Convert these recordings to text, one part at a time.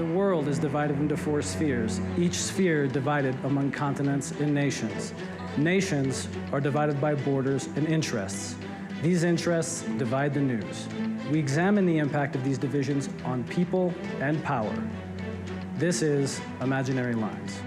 The world is divided into 4 spheres, each sphere divided among continents and nations. Nations are divided by borders and interests. These interests divide the news. We examine the impact of these divisions on people and power. This is Imaginary Lines.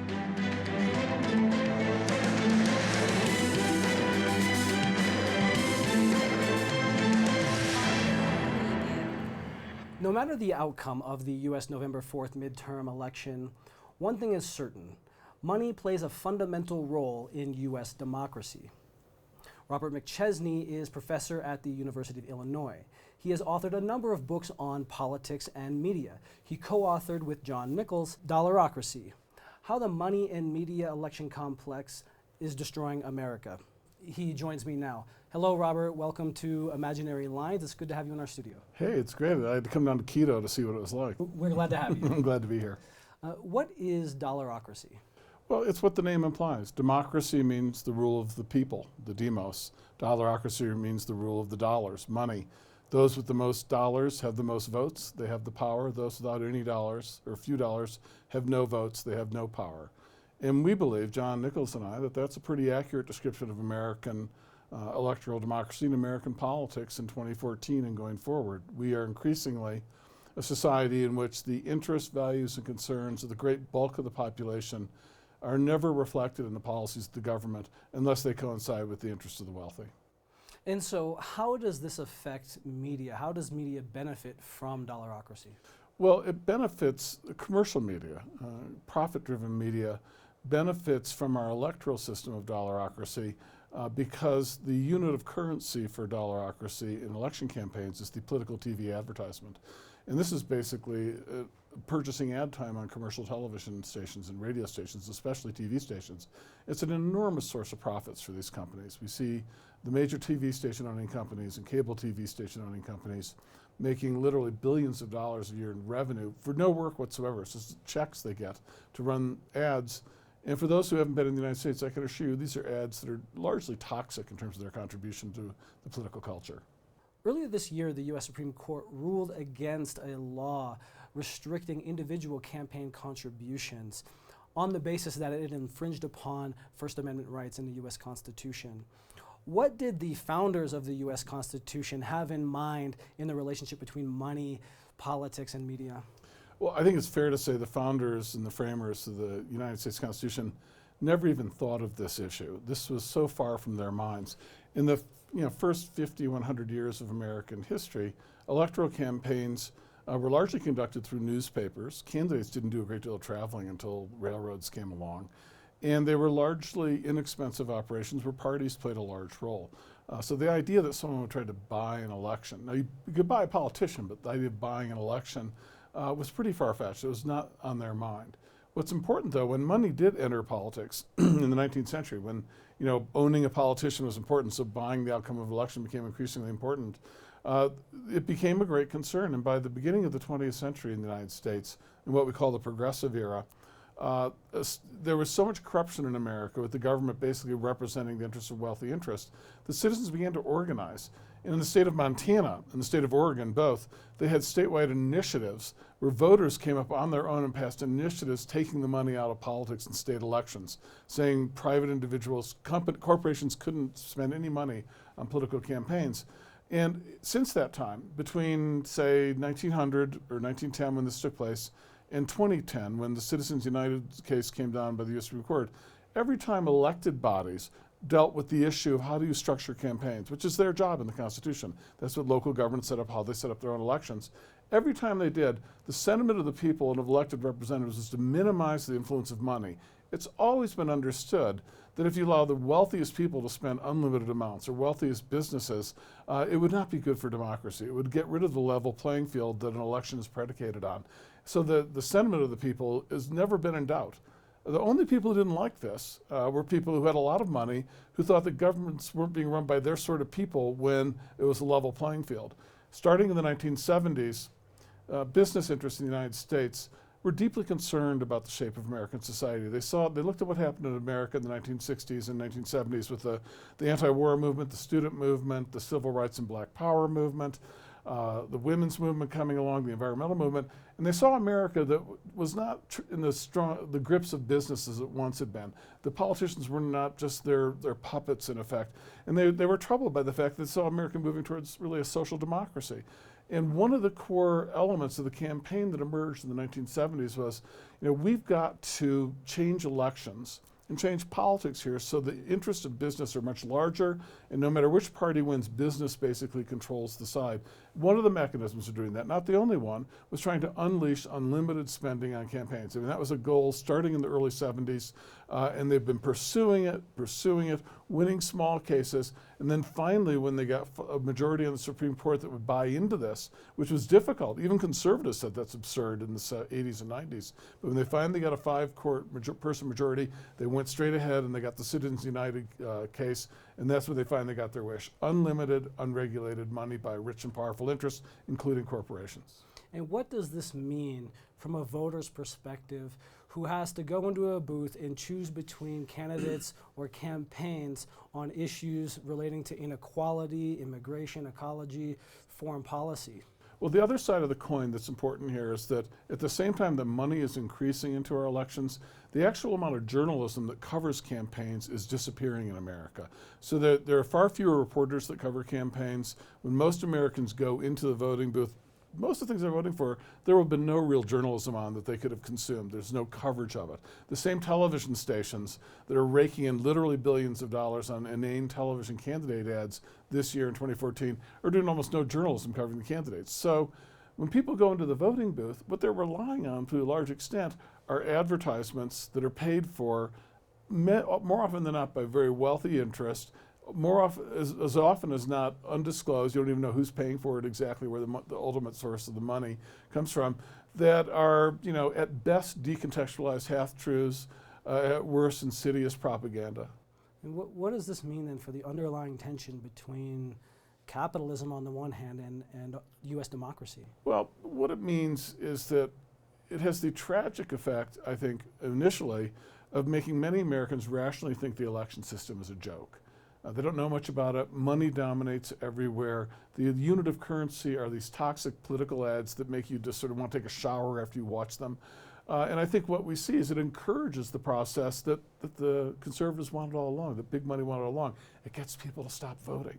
No matter the outcome of the U.S. November 4th midterm election, one thing is certain: money plays a fundamental role in U.S. democracy. Robert McChesney is professor at the University of Illinois. He has authored a number of books on politics and media. He co-authored with John Nichols Dollarocracy: How the Money and Media Election Complex is Destroying America. He joins me now. Hello, Robert. Welcome to Imaginary Lines. It's good to have you in our studio. Hey, it's great. I had to come down to keto to see what it was like. We're glad to have you. I'm glad to be here. What is Dollarocracy? Well, it's what the name implies. Democracy means the rule of the people, the demos. Dollarocracy means the rule of the dollars, money. Those with the most dollars have the most votes. They have the power. Those without any dollars or few dollars have no votes. They have no power. And we believe, John Nichols and I, that that's a pretty accurate description of American electoral democracy and American politics in 2014 and going forward. We are increasingly a society in which the interests, values, and concerns of the great bulk of the population are never reflected in the policies of the government unless they coincide with the interests of the wealthy. And so how does this affect media? How does media benefit from Dollarocracy? Well, it benefits commercial media. Profit-driven media benefits from our electoral system of Dollarocracy because the unit of currency for Dollarocracy in election campaigns is the political TV advertisement. And this is basically purchasing ad time on commercial television stations and radio stations, especially TV stations. It's an enormous source of profits for these companies. We see the major TV station owning companies and cable TV station owning companies making literally billions of dollars a year in revenue for no work whatsoever. It's just checks they get to run ads. And for those who haven't been in the United States, I can assure you these are ads that are largely toxic in terms of their contribution to the political culture. Earlier this year, the U.S. Supreme Court ruled against a law restricting individual campaign contributions on the basis that it infringed upon First Amendment rights in the U.S. Constitution. What did the founders of the U.S. Constitution have in mind in the relationship between money, politics, and media? Well, I think it's fair to say the founders and the framers of the United States Constitution never even thought of this issue. This was so far from their minds. In the first 50, 100 years of American history, electoral campaigns were largely conducted through newspapers. Candidates didn't do a great deal of traveling until railroads came along. And they were largely inexpensive operations where parties played a large role. So the idea that someone would try to buy an election, now you could buy a politician, but the idea of buying an election was pretty far-fetched. It was not on their mind. What's important, though, when money did enter politics in the 19th century, when owning a politician was important, so buying the outcome of an election became increasingly important, it became a great concern. And by the beginning of the 20th century in the United States, in what we call the progressive era, there was so much corruption in America, with the government basically representing the interests of wealthy interests, that citizens began to organize. And in the state of Montana and the state of Oregon, both, they had statewide initiatives where voters came up on their own and passed initiatives taking the money out of politics and state elections, saying private individuals, corporations couldn't spend any money on political campaigns. And since that time, between, say, 1900 or 1910 when this took place, and 2010 when the Citizens United case came down by the U.S. Supreme Court, every time elected bodies dealt with the issue of how do you structure campaigns, which is their job in the Constitution. That's what local governments set up, how they set up their own elections. Every time they did, the sentiment of the people and of elected representatives was to minimize the influence of money. It's always been understood that if you allow the wealthiest people to spend unlimited amounts or wealthiest businesses, it would not be good for democracy. It would get rid of the level playing field that an election is predicated on. So the sentiment of the people has never been in doubt. The only people who didn't like this were people who had a lot of money, who thought that governments weren't being run by their sort of people when it was a level playing field. Starting in the 1970s, business interests in the United States were deeply concerned about the shape of American society. They looked at what happened in America in the 1960s and 1970s with the anti-war movement, the student movement, the civil rights and black power movement. the women's movement coming along, the environmental movement, and they saw America that was not in the grips of business as it once had been. The politicians were not just their puppets in effect, and they were troubled by the fact that they saw America moving towards really a social democracy. And one of the core elements of the campaign that emerged in the 1970s was, we've got to change elections and change politics here so the interests of business are much larger, and no matter which party wins, business basically controls the side. One of the mechanisms of doing that, not the only one, was trying to unleash unlimited spending on campaigns. I mean, that was a goal starting in the early 70s, and they've been pursuing it, winning small cases, and then finally when they got a majority on the Supreme Court that would buy into this, which was difficult, even conservatives said that's absurd in the 80s and 90s, but when they finally got a 5-person majority, they went straight ahead and they got the Citizens United case, and that's when they finally got their wish. Unlimited, unregulated money by rich and powerful interests, including corporations. And what does this mean from a voter's perspective who has to go into a booth and choose between candidates or campaigns on issues relating to inequality, immigration, ecology, foreign policy? Well, the other side of the coin that's important here is that at the same time that money is increasing into our elections, the actual amount of journalism that covers campaigns is disappearing in America. So there are far fewer reporters that cover campaigns. When most Americans go into the voting booth, most of the things they're voting for, there will have been no real journalism on that they could have consumed. There's no coverage of it. The same television stations that are raking in literally billions of dollars on inane television candidate ads this year in 2014 are doing almost no journalism covering the candidates. So when people go into the voting booth, what they're relying on to a large extent are advertisements that are paid for more often than not by very wealthy interests, more often, as often as not, undisclosed. You don't even know who's paying for it exactly, where the ultimate source of the money comes from, that are, at best decontextualized half-truths, at worst insidious propaganda. And what does this mean then for the underlying tension between capitalism on the one hand and U.S. democracy? Well, what it means is that it has the tragic effect, I think, initially, of making many Americans rationally think the election system is a joke. They don't know much about it. Money dominates everywhere. The unit of currency are these toxic political ads that make you just sort of want to take a shower after you watch them. And I think what we see is it encourages the process that the conservatives wanted all along, that big money wanted all along. It gets people to stop voting.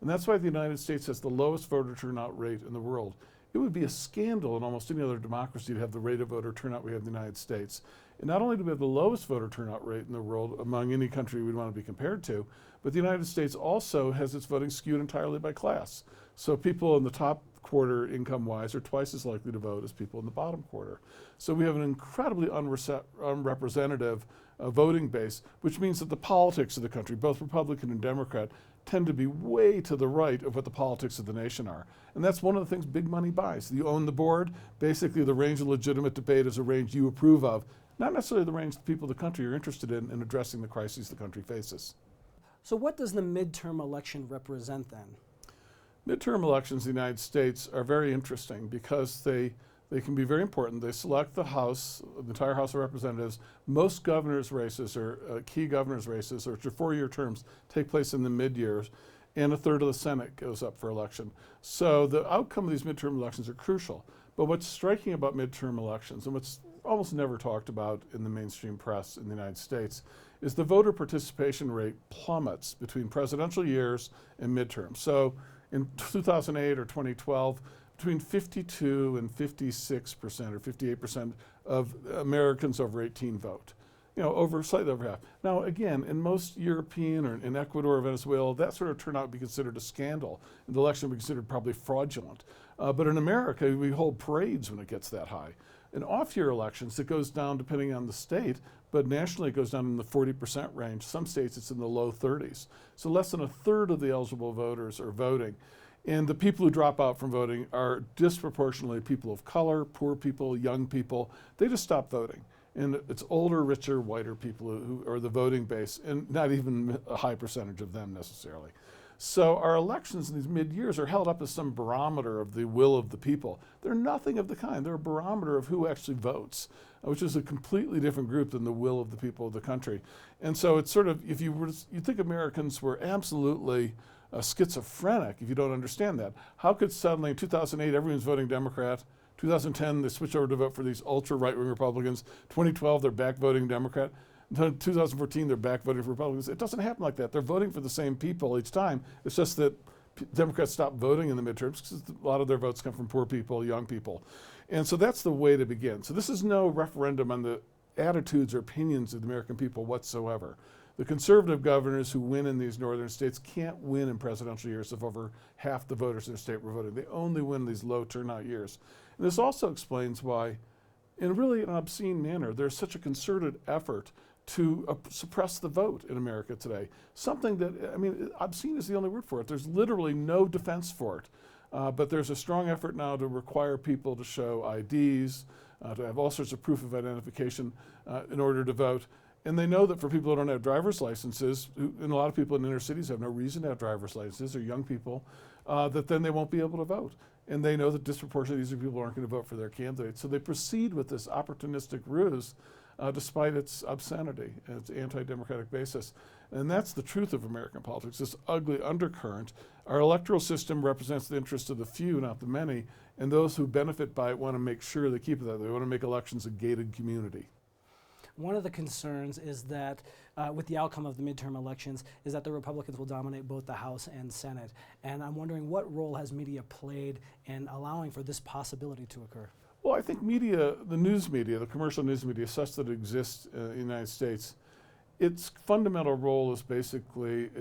And that's why the United States has the lowest voter turnout rate in the world. It would be a scandal in almost any other democracy to have the rate of voter turnout we have in the United States. And not only do we have the lowest voter turnout rate in the world among any country we'd want to be compared to, but the United States also has its voting skewed entirely by class. So people in the top quarter income-wise are twice as likely to vote as people in the bottom quarter. So we have an incredibly unrepresentative voting base, which means that the politics of the country, both Republican and Democrat, tend to be way to the right of what the politics of the nation are. And that's one of the things big money buys. You own the board, basically the range of legitimate debate is a range you approve of, not necessarily the range the people of the country are interested in addressing the crises the country faces. So what does the midterm election represent then? Midterm elections in the United States are very interesting because they can be very important. They select the House, the entire House of Representatives. Most governor's races or key governor's races, which are 4-year terms, take place in the mid-years, and a third of the Senate goes up for election. So the outcome of these midterm elections are crucial. But what's striking about midterm elections, and what's almost never talked about in the mainstream press in the United States, is the voter participation rate plummets between presidential years and midterms. So in 2008 or 2012, between 52 and 56% or 58% of Americans over 18 vote. Slightly over half. Now, again, in most European or in Ecuador or Venezuela, that sort of turnout would be considered a scandal. And the election would be considered probably fraudulent. But in America, we hold parades when it gets that high. In off-year elections, it goes down depending on the state, but nationally it goes down in the 40% range. Some states it's in the low 30s. So less than a third of the eligible voters are voting. And the people who drop out from voting are disproportionately people of color, poor people, young people. They just stop voting. And it's older, richer, whiter people who are the voting base, and not even a high percentage of them necessarily. So our elections in these mid-years are held up as some barometer of the will of the people. They're nothing of the kind. They're a barometer of who actually votes, which is a completely different group than the will of the people of the country. And so it's sort of, if you think Americans were absolutely schizophrenic if you don't understand that. How could suddenly in 2008 everyone's voting Democrat, 2010 they switch over to vote for these ultra right-wing Republicans, 2012 they're back voting Democrat, 2014 they're back voting for Republicans. It doesn't happen like that. They're voting for the same people each time. It's just that Democrats stop voting in the midterms because a lot of their votes come from poor people, young people. And so that's the way to begin. So this is no referendum on the attitudes or opinions of the American people whatsoever. The conservative governors who win in these northern states can't win in presidential years if over half the voters in their state were voting. They only win in these low turnout years. And this also explains why, in really an obscene manner, there's such a concerted effort to suppress the vote in America today. Something that, I mean, obscene is the only word for it. There's literally no defense for it. But there's a strong effort now to require people to show IDs, to have all sorts of proof of identification in order to vote. And they know that for people who don't have driver's licenses, and a lot of people in inner cities have no reason to have driver's licenses, or young people, that then they won't be able to vote. And they know that disproportionately these people aren't going to vote for their candidates. So they proceed with this opportunistic ruse despite its obscenity and its anti-democratic basis. And that's the truth of American politics, this ugly undercurrent. Our electoral system represents the interests of the few, not the many, and those who benefit by it want to make sure they keep it that way. They want to make elections a gated community. One of the concerns is that with the outcome of the midterm elections is that the Republicans will dominate both the House and Senate. And I'm wondering, what role has media played in allowing for this possibility to occur? Well, I think media, the news media, the commercial news media, such that it exists in the United States, its fundamental role is basically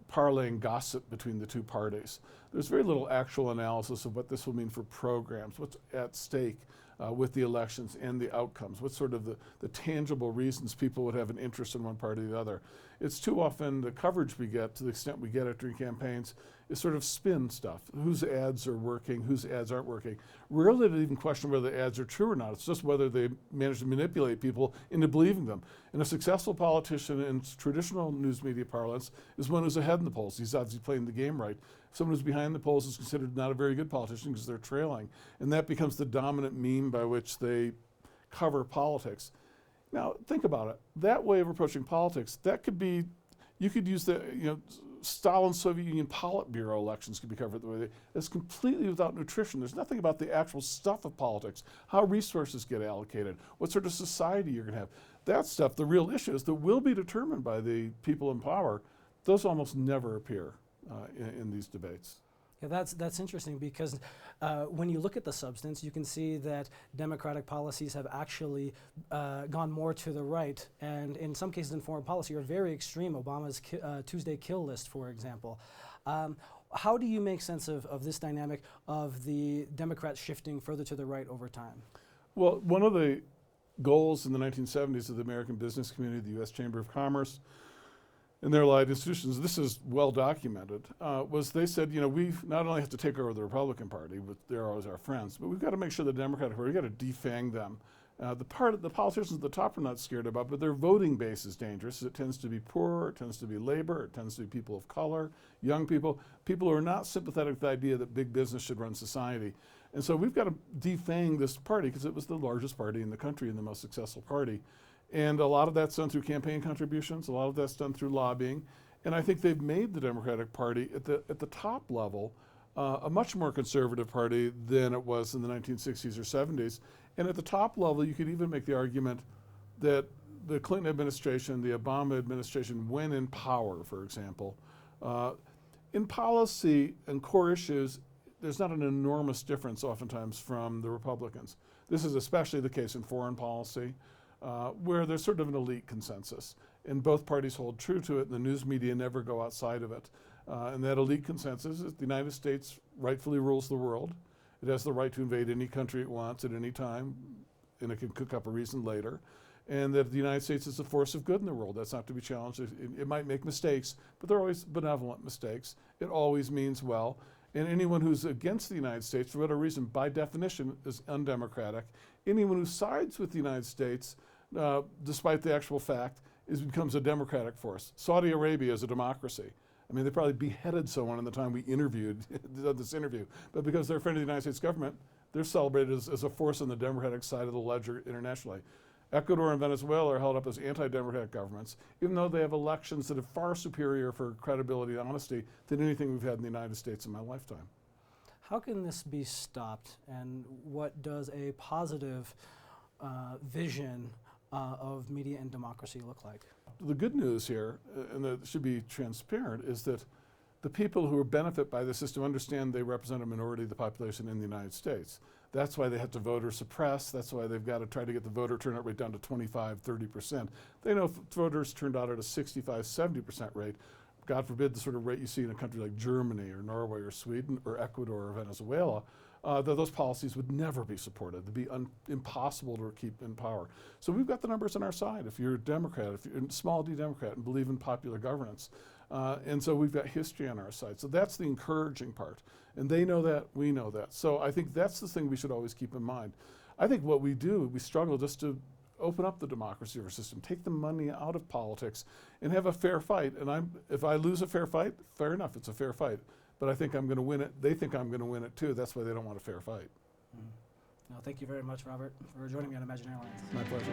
parlaying gossip between the two parties. There's very little actual analysis of what this will mean for programs, what's at stake with the elections and the outcomes, what sort of the tangible reasons people would have an interest in one party or the other. It's too often the coverage we get, to the extent we get it during campaigns, is sort of spin stuff. Whose ads are working, whose ads aren't working. Rarely do they even question whether the ads are true or not. It's just whether they manage to manipulate people into believing them. And a successful politician in traditional news media parlance is one who's ahead in the polls. He's obviously playing the game right. Someone who's behind the polls is considered not a very good politician because they're trailing. And that becomes the dominant meme by which they cover politics. Now, think about it. That way of approaching politics, that could be, you could use the, Stalin Soviet Union Politburo elections could be covered the way it's completely without nutrition. There's nothing about the actual stuff of politics, how resources get allocated, what sort of society you're going to have. That stuff, the real issues that will be determined by the people in power, those almost never appear in these debates. Yeah, that's interesting because when you look at the substance, you can see that Democratic policies have actually gone more to the right, and in some cases in foreign policy are very extreme. Obama's Tuesday kill list, for example. How do you make sense of this dynamic of the Democrats shifting further to the right over time? Well, one of the goals in the 1970s of the American business community, the U.S. Chamber of Commerce, and their allied institutions, this is well documented, was they said, we not only have to take over the Republican Party, but they're always our friends, but we've got to make sure the Democratic Party, we've got to defang them. The politicians at the top are not scared about, but their voting base is dangerous. It tends to be poor, it tends to be labor, it tends to be people of color, young people who are not sympathetic to the idea that big business should run society. And so we've got to defang this party because it was the largest party in the country and the most successful party. And a lot of that's done through campaign contributions, a lot of that's done through lobbying. And I think they've made the Democratic Party at the top level a much more conservative party than it was in the 1960s or 70s. And at the top level, you could even make the argument that the Clinton administration, the Obama administration, when in power, for example, in policy and core issues, there's not an enormous difference oftentimes from the Republicans. This is especially the case in foreign policy, where there's sort of an elite consensus. And both parties hold true to it, and the news media never go outside of it. And that elite consensus is the United States rightfully rules the world. It has the right to invade any country it wants at any time, and it can cook up a reason later. And that the United States is a force of good in the world. That's not to be challenged. It might make mistakes, but they're always benevolent mistakes. It always means well. And anyone who's against the United States, for whatever reason, by definition, is undemocratic. Anyone who sides with the United States, despite the actual fact, becomes a democratic force. Saudi Arabia is a democracy. I mean, they probably beheaded someone in the time we did this interview. But because they're a friend of the United States government, they're celebrated as a force on the democratic side of the ledger internationally. Ecuador and Venezuela are held up as anti-democratic governments, even though they have elections that are far superior for credibility and honesty than anything we've had in the United States in my lifetime. How can this be stopped, and what does a positive vision of media and democracy look like? The good news here, and that should be transparent, is that the people who benefit by the system understand they represent a minority of the population in the United States. That's why they have to voter suppress. That's why they've got to try to get the voter turnout rate down to 25, 30%. They know if voters turned out at a 65, 70% rate, God forbid the sort of rate you see in a country like Germany or Norway or Sweden or Ecuador or Venezuela, that those policies would never be supported. They'd be impossible to keep in power. So we've got the numbers on our side. If you're a Democrat, if you're a small d Democrat and believe in popular governance, and so we've got history on our side. So that's the encouraging part. And they know that, we know that. So I think that's the thing we should always keep in mind. I think what we do, we struggle just to open up the democracy of our system, take the money out of politics, and have a fair fight. And if I lose a fair fight, fair enough, it's a fair fight. But I think I'm going to win it. They think I'm going to win it too. That's why they don't want a fair fight. No, thank you very much, Robert, for joining me on Imaginary Alliance. My pleasure.